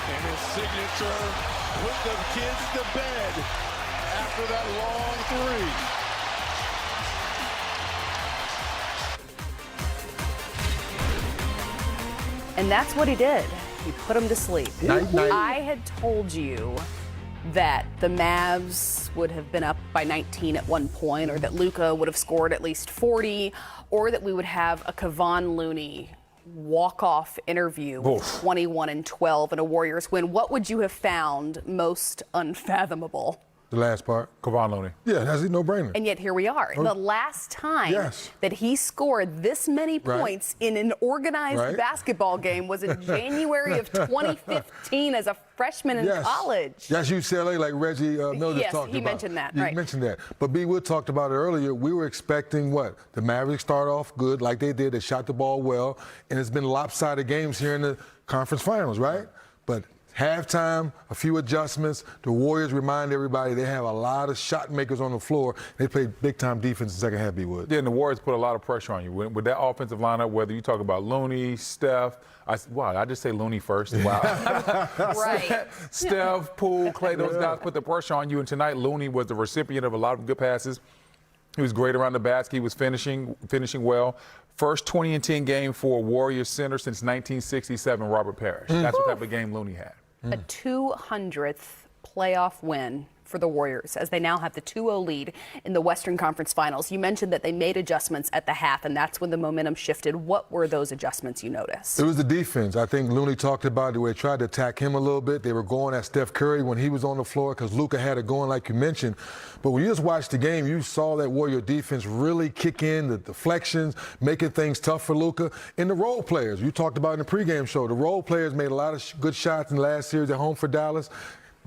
And his signature put the kids to bed after that long three. And that's what he did. He put him to sleep. Night, night. I had told you that the Mavs would have been up by 19 at one point, or that Luka would have scored at least 40, or that we would have a Kevon Looney walk-off interview with 21-12 and a Warriors win. What would you have found most unfathomable? The last part. Kevon Looney. Yeah, that's a no-brainer. And yet here we are. The last time that he scored this many points in an organized basketball game was in January of 2015 as a freshman in college. That's UCLA, like Reggie Miller talked about. Yes, he mentioned that. He mentioned that. But B. Wood talked about it earlier. We were expecting what? The Mavericks start off good like they did. They shot the ball well. And it's been lopsided games here in the conference finals, right? But halftime, a few adjustments. The Warriors remind everybody they have a lot of shot makers on the floor. They played big-time defense in the second half, B. Wood. Yeah, and the Warriors put a lot of pressure on you. With that offensive lineup, whether you talk about Looney, Steph, I just say Looney first. Wow. Right. Steph, Poole, Clay, those guys put the pressure on you. And tonight, Looney was the recipient of a lot of good passes. He was great around the basket. He was finishing well. First 20-10 game for a Warriors center since 1967, Robert Parrish. That's what type of game Looney had. A 200th playoff win for the Warriors as they now have the 2-0 lead in the Western Conference Finals. You mentioned that they made adjustments at the half, and that's when the momentum shifted. What were those adjustments you noticed? It was the defense. I think Looney talked about the way they tried to attack him a little bit. They were going at Steph Curry when he was on the floor because Luka had it going like you mentioned. But when you just watched the game, you saw that Warrior defense really kick in, the deflections, making things tough for Luka. And the role players, you talked about in the pregame show, the role players made a lot of good shots in the last series at home for Dallas.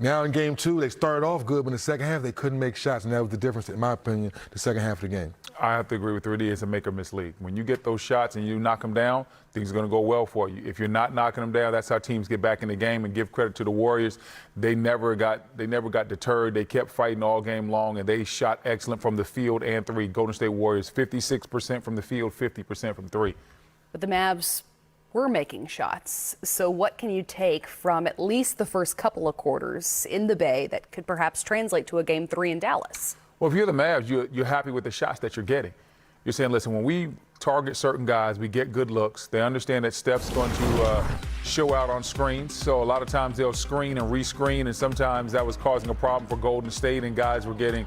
Now in game two, they started off good, but in the second half, they couldn't make shots, and that was the difference, in my opinion, the second half of the game. I have to agree with Rudy. It's a make or miss league. When you get those shots and you knock them down, things are going to go well for you. If you're not knocking them down, that's how teams get back in the game. And give credit to the Warriors. They never got deterred. They kept fighting all game long, and they shot excellent from the field and three. Golden State Warriors, 56% from the field, 50% from three. But the Mavs were making shots. So what can you take from at least the first couple of quarters in the Bay that could perhaps translate to a game 3 in Dallas? Well, if you're the Mavs, you're happy with the shots that you're getting. You're saying, listen, when we target certain guys, we get good looks. They understand that Steph's going to show out on screens. So a lot of times they'll screen and rescreen, and sometimes that was causing a problem for Golden State, and guys were getting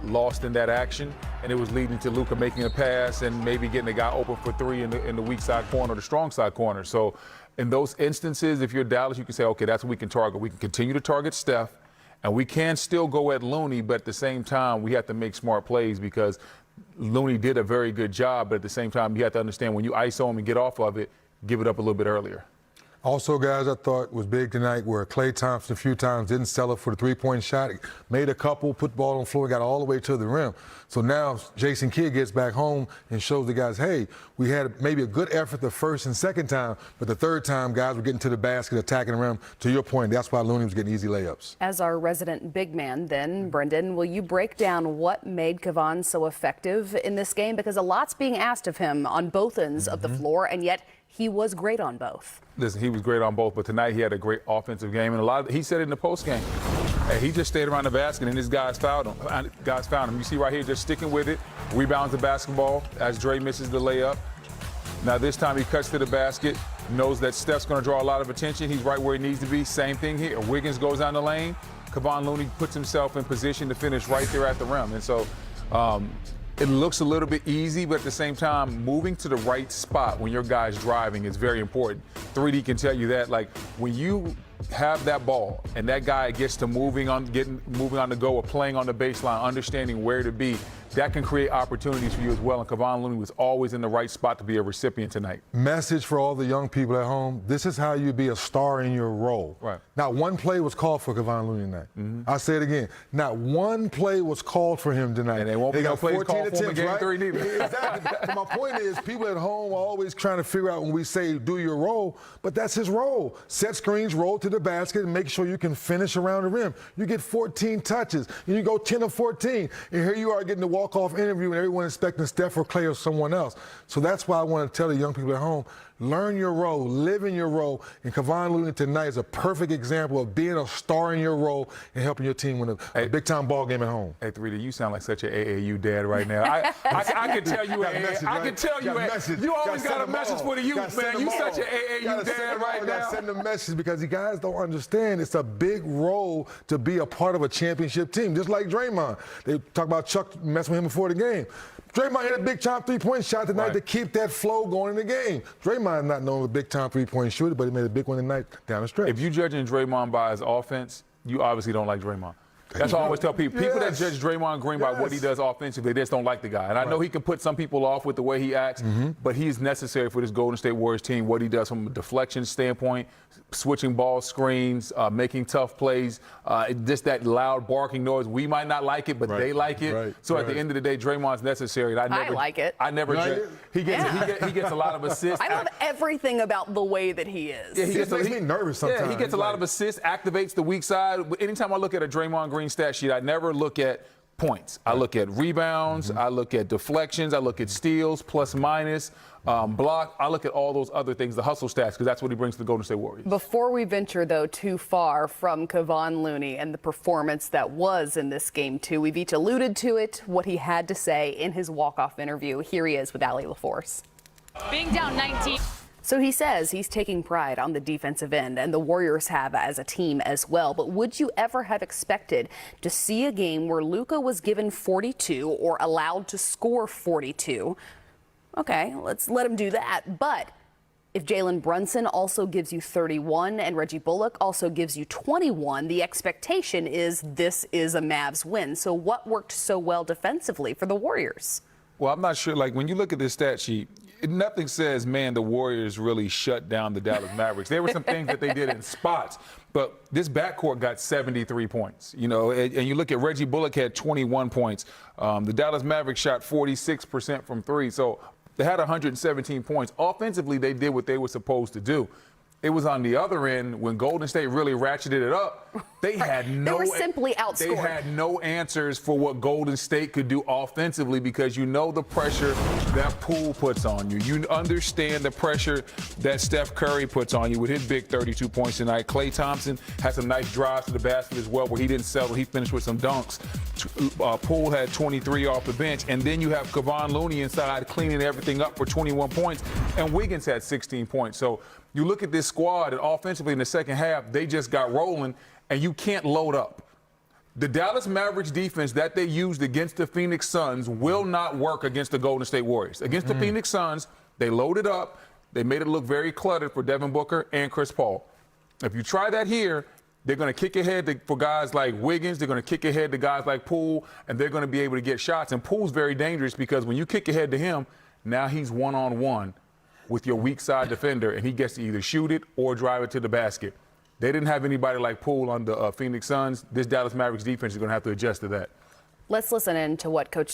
lost in that action. And it was leading to Luka making a pass and maybe getting a guy open for three in the weak side corner or the strong side corner. So in those instances, if you're Dallas, you can say, okay, that's what we can target. We can continue to target Steph, and we can still go at Looney, but at the same time, we have to make smart plays because Looney did a very good job, but at the same time, you have to understand when you ISO him and get off of it, give it up a little bit earlier. Also, guys, I thought was big tonight where Klay Thompson a few times didn't settle for the three-point shot, made a couple, put the ball on the floor, got all the way to the rim. So now Jason Kidd gets back home and shows the guys, hey, we had maybe a good effort the first and second time, but the third time, guys were getting to the basket, attacking the rim. To your point, that's why Looney was getting easy layups. As our resident big man then, Brendan, will you break down what made Kevon so effective in this game? Because a lot's being asked of him on both ends of the floor, and yet he was great on both. Listen, he was great on both, but tonight he had a great offensive game, and he said it in the postgame. Hey, he just stayed around the basket, and his guys fouled him. You see right here, just sticking with it, rebounds the basketball as Dre misses the layup. Now this time he cuts to the basket, knows that Steph's going to draw a lot of attention. He's right where he needs to be. Same thing here. Wiggins goes down the lane. Kevon Looney puts himself in position to finish right there at the rim, and so it looks a little bit easy, but at the same time, moving to the right spot when your guy's driving is very important. 3D can tell you that. Like, when you have that ball and that guy gets to moving on the go or playing on the baseline, understanding where to be, that can create opportunities for you as well. And Kevon Looney was always in the right spot to be a recipient tonight. Message for all the young people at home, this is how you be a star in your role. Right. Not one play was called for Kevon Looney tonight. I'll say it again. Not one play was called for him tonight. And they won't be no plays called for him in game 3 neither. Exactly. So my point is, people at home are always trying to figure out when we say do your role, but that's his role. Set screens, roll to the basket, and make sure you can finish around the rim. You get 14 touches, and you go 10 of 14, and here you are getting the walk-off interview and everyone expecting Steph or Clay or someone else. So that's why I want to tell the young people at home, Learn your role, live in your role, and Kevon Looney tonight is a perfect example of being a star in your role and helping your team win a big-time ball game at home. Hey, 3D, you sound like such an AAU dad right now. I can tell you, you always got a message for the youth, man. You such an AAU dad right now. Send a message because you guys don't understand. It's a big role to be a part of a championship team, just like Draymond. They talk about Chuck messing with him before the game. Draymond hit a big-time three-point shot tonight to keep that flow going in the game. Draymond not known as a big-time three-point shooter, but he made a big one tonight down the stretch. If you're judging Draymond by his offense, you obviously don't like Draymond. That's what I always tell people. People that judge Draymond Green by what he does offensively, they just don't like the guy. And I know he can put some people off with the way he acts, but he is necessary for this Golden State Warriors team, what he does from a deflection standpoint, switching ball screens, making tough plays, just that loud barking noise. We might not like it, but they like it. So at the end of the day, Draymond's necessary. And I like it. I never judge. He gets a lot of assists. I love everything about the way that he is. Yeah, he makes me nervous sometimes. Yeah, he gets a lot of assists, activates the weak side. Anytime I look at a Draymond Green stat sheet, I never look at points. I look at rebounds, I look at deflections, I look at steals, plus minus, block. I look at all those other things, the hustle stats, because that's what he brings to the Golden State Warriors. Before we venture, though, too far from Kevon Looney and the performance that was in this game, too, we've each alluded to it, what he had to say in his walk-off interview. Here he is with Allie LaForce. Being down 19. So he says he's taking pride on the defensive end, and the Warriors have as a team as well. But would you ever have expected to see a game where Luka was given 42 or allowed to score 42? Okay, let's let him do that. But if Jalen Brunson also gives you 31 and Reggie Bullock also gives you 21, the expectation is this is a Mavs win. So what worked so well defensively for the Warriors? Well, I'm not sure. Like, when you look at this stat sheet, nothing says, man, the Warriors really shut down the Dallas Mavericks. There were some things that they did in spots, but this backcourt got 73 points, you know, and you look at Reggie Bullock had 21 points. The Dallas Mavericks shot 46% from three, so they had 117 points. Offensively, they did what they were supposed to do. It was on the other end when Golden State really ratcheted it up. They had no. They were simply outscored. They had no answers for what Golden State could do offensively because you know the pressure that Poole puts on you. You understand the pressure that Steph Curry puts on you with his big 32 points tonight. Klay Thompson had some nice drives to the basket as well where he didn't settle. He finished with some dunks. Poole had 23 off the bench. And then you have Kevon Looney inside cleaning everything up for 21 points. And Wiggins had 16 points. So you look at this squad, and offensively in the second half, they just got rolling, and you can't load up. The Dallas Mavericks defense that they used against the Phoenix Suns will not work against the Golden State Warriors. Against the Phoenix Suns, they loaded up. They made it look very cluttered for Devin Booker and Chris Paul. If you try that here, they're going to kick ahead for guys like Wiggins. They're going to kick ahead to guys like Poole, and they're going to be able to get shots. And Poole's very dangerous because when you kick ahead to him, now he's one-on-one with your weak side defender, and he gets to either shoot it or drive it to the basket. They didn't have anybody like Poole on the Phoenix Suns. This Dallas Mavericks defense is going to have to adjust to that. Let's listen in to what Coach